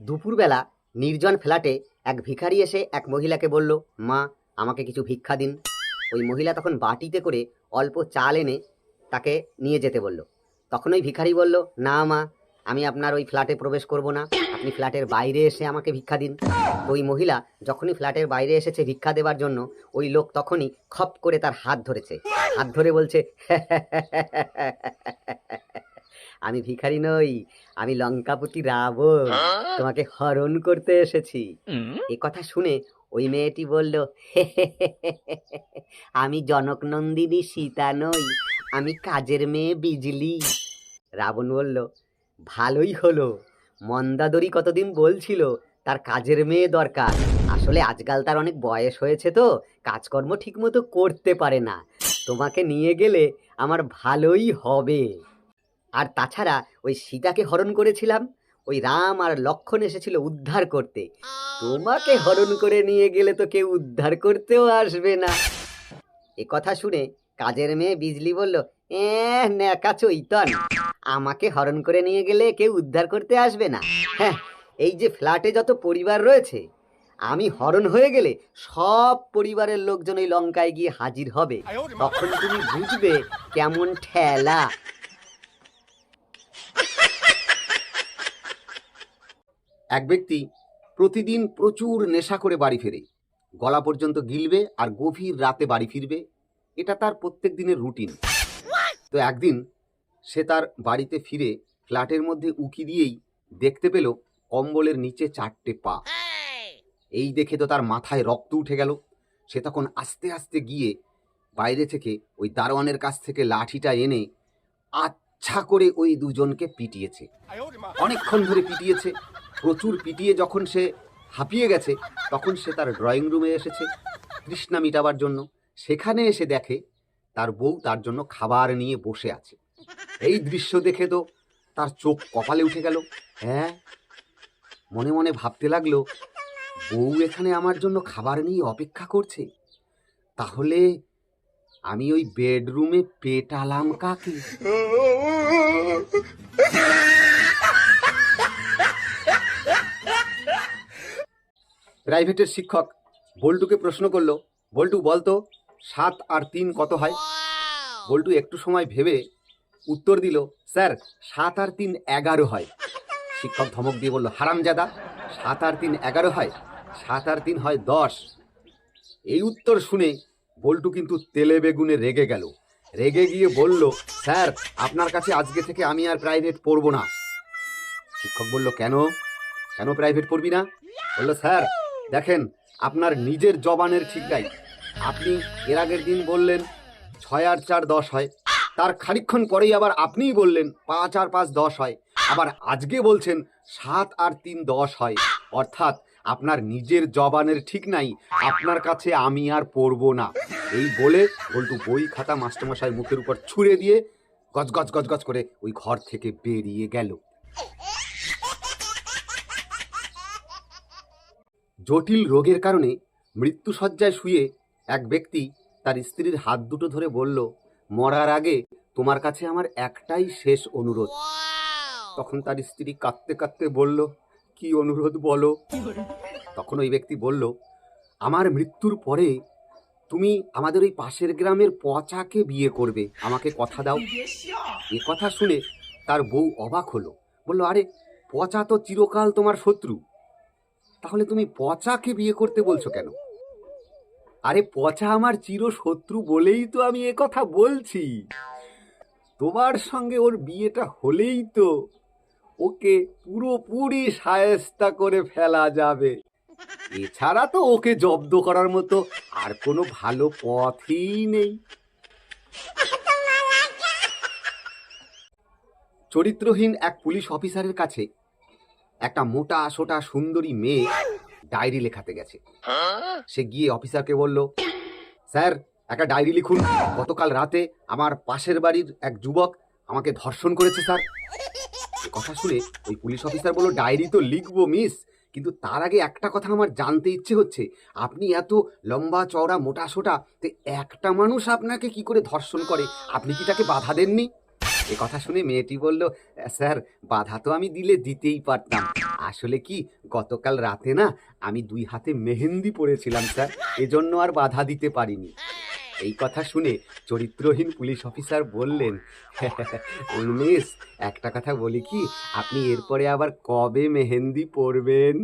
দুপুরবেলা নির্জন ফ্ল্যাটে এক ভিখারি এসে এক মহিলাকে বলল, মা, আমাকে কিছু ভিক্ষা দিন। ওই মহিলা তখন বাটিতে করে অল্প চাল এনে তাকে নিয়ে যেতে বলল। তখন ওই ভিখারি বলল, না মা, আমি আপনার ওই ফ্ল্যাটে প্রবেশ করব না, আপনি ফ্ল্যাটের বাইরে এসে আমাকে ভিক্ষা দিন। তো ওই মহিলা যখনই ফ্ল্যাটের বাইরে এসেছে ভিক্ষা দেওয়ার জন্য, ওই লোক তখনই খপ করে তার হাত ধরেছে। হাত ধরে বলছে, আমি ভিখারি নই, আমি লঙ্কাপতি রাবণ, তোমাকে হরণ করতে এসেছি। এ কথা শুনে ওই মেয়েটি বলল, আমি জনক নন্দিনী সীতা নই, আমি কাজের মেয়ে বিজলি। রাবণ বলল, ভালোই হলো, মন্দাদরি কতদিন বলছিল তার কাজের মেয়ে দরকার। আসলে আজকাল তার অনেক বয়স হয়েছে তো, কাজকর্ম ঠিক মতো করতে পারে না, তোমাকে নিয়ে গেলে আমার ভালোই হবে। আর তাছাড়া ওই সীতাকে হরণ করেছিলাম, ওই রাম আর লক্ষ্মণ এসেছিল উদ্ধার করতে, তোমাকে হরণ করে নিয়ে গেলে তো কেউ উদ্ধার করতেও আসবে না। এ কথা শুনে কাজের মেয়ে বিজলি বলল, ন্যাকা চৈতন, আমাকে হরণ করে নিয়ে গেলে কেউ উদ্ধার করতে আসবে না? হ্যাঁ, এই যে ফ্ল্যাটে যত পরিবার রয়েছে, আমি হরণ হয়ে গেলে সব পরিবারের লোকজন ওই লঙ্কায় গিয়ে হাজির হবে, তখন তুমি বুঝবে কেমন ঠেলা। এক ব্যক্তি প্রতিদিন প্রচুর নেশা করে বাড়ি ফেরে, গলা পর্যন্ত গিলবে আর গভীর রাতে বাড়ি ফিরবে, এটা তার প্রত্যেক দিনের রুটিন। তো একদিন সে তার বাড়িতে ফিরে ফ্ল্যাটের মধ্যে উকি দিয়েই দেখতে পেল কম্বলের নিচে 4টে পা। এই দেখে তো তার মাথায় রক্ত উঠে গেল। সে তখন আস্তে আস্তে গিয়ে বাইরে থেকে ওই দারোয়ানের কাছ থেকে লাঠিটা এনে আচ্ছা করে ওই দুজনকে পিটিয়েছে। অনেকক্ষণ ধরে পিটিয়েছে। প্রচুর পিটিয়ে যখন সে হাঁপিয়ে গেছে, তখন সে তার ড্রয়িং রুমে এসেছে তৃষ্ণা মিটাবার জন্য। সেখানে এসে দেখে তার বউ তার জন্য খাবার নিয়ে বসে আছে। এই দৃশ্য দেখে তো তার চোখ কপালে উঠে গেল। হ্যাঁ, মনে মনে ভাবতে লাগলো, বউ এখানে আমার জন্য খাবার নিয়ে অপেক্ষা করছে, তাহলে আমি ওই বেডরুমে পেটালাম কাকে? প্রাইভেটের শিক্ষক বল্টুকে প্রশ্ন করলো, বল্টু বলতো 7 আর 3 কত হয়? বল্টু একটু সময় ভেবে উত্তর দিল, স্যার 7 আর 3 11 হয়। শিক্ষক ধমক দিয়ে বলল, হারামজাদা, 7 আর 3 11 হয়, 7 আর 3 হয় 10। এই উত্তর শুনে বল্টু কিন্তু তেলে বেগুনে রেগে গেল। রেগে গিয়ে বলল, স্যার, আপনার কাছে আজকে থেকে আমি আর প্রাইভেট পড়ব না। শিক্ষক বলল, কেন কেন প্রাইভেট পড়বি না? বলল, স্যার দেখেন, আপনার নিজের জবানের ঠিক নাই। আপনি এর আগের দিন বললেন 6 আর 4 10 হয়, তার খানিকক্ষণ পরেই আবার আপনিই বললেন 5 আর 5 10 হয়, আবার আজকে বলছেন 7 আর 3 10 হয়। অর্থাৎ আপনার নিজের জবানের ঠিক নাই, আপনার কাছে আমি আর পড়ব না। এই বলে বল্টু বই খাতা মাস্টারমশাই মুখের উপর ছুঁড়ে দিয়ে গজগজ গজগজ করে ওই ঘর থেকে বেরিয়ে গেল। জটিল রোগের কারণে মৃত্যুশয্যায় শুয়ে এক ব্যক্তি তার স্ত্রীর হাত দুটো ধরে বলল, মরার আগে তোমার কাছে আমার একটাই শেষ অনুরোধ। তখন তার স্ত্রী কাঁদতে কাঁদতে বলল, কি অনুরোধ বলো? তখন ওই ব্যক্তি বলল, আমার মৃত্যুর পরে তুমি আমাদের ওই পাশের গ্রামের পচাকে বিয়ে করবে, আমাকে কথা দাও। এ কথা শুনে তার বউ অবাক হলো, বলল, আরে পচা তো চিরকাল তোমার শত্রু, তাহলে তুমি পচাকে বিয়ে করতে বলছো কেন? আরে পচা আমার চির শত্রু বলেই তো আমি এ কথা বলছি। তোমার সঙ্গে ওর বিয়েটা হলেই তো ওকে পুরোপুরি শায়েস্তা করে ফেলা যাবে। এছাড়া তো ওকে জব্দ করার মতো আর কোনো ভালো পথই নেই। চরিত্রহীন এক পুলিশ অফিসারের কাছে একটা মোটা সোটা সুন্দরী মেয়ে ডায়েরি লেখাতে গেছে। সে গিয়ে অফিসারকে বলল, স্যার একটা ডায়েরি লিখুন, গতকাল রাতে আমার পাশের বাড়ির এক যুবক আমাকে ধর্ষণ করেছে স্যার। কথা শুনে ওই পুলিশ অফিসার বলল, ডায়েরি তো লিখবো মিস, কিন্তু তার আগে একটা কথা আমার জানতে ইচ্ছে হচ্ছে, আপনি এত লম্বা চওড়া মোটা সোটা, তো একটা মানুষ আপনাকে কি করে ধর্ষণ করে? আপনি কি তাকে বাধা দেননি? এ কথা শুনে মেয়েটি বলল, স্যার, বাধা তো আমি দিলে দিতেই পারতাম। আসলে কি, গতকাল রাতে না আমি 2 হাতে মেহেন্দি পড়েছিলাম স্যার, এজন্য আর বাধা দিতে পারিনি। এই কথা শুনে চরিত্রহীন পুলিশ অফিসার বললেন, উন্মেষ, একটা কথা বলি কি, আপনি এরপরে আবার কবে মেহেন্দি পরবেন?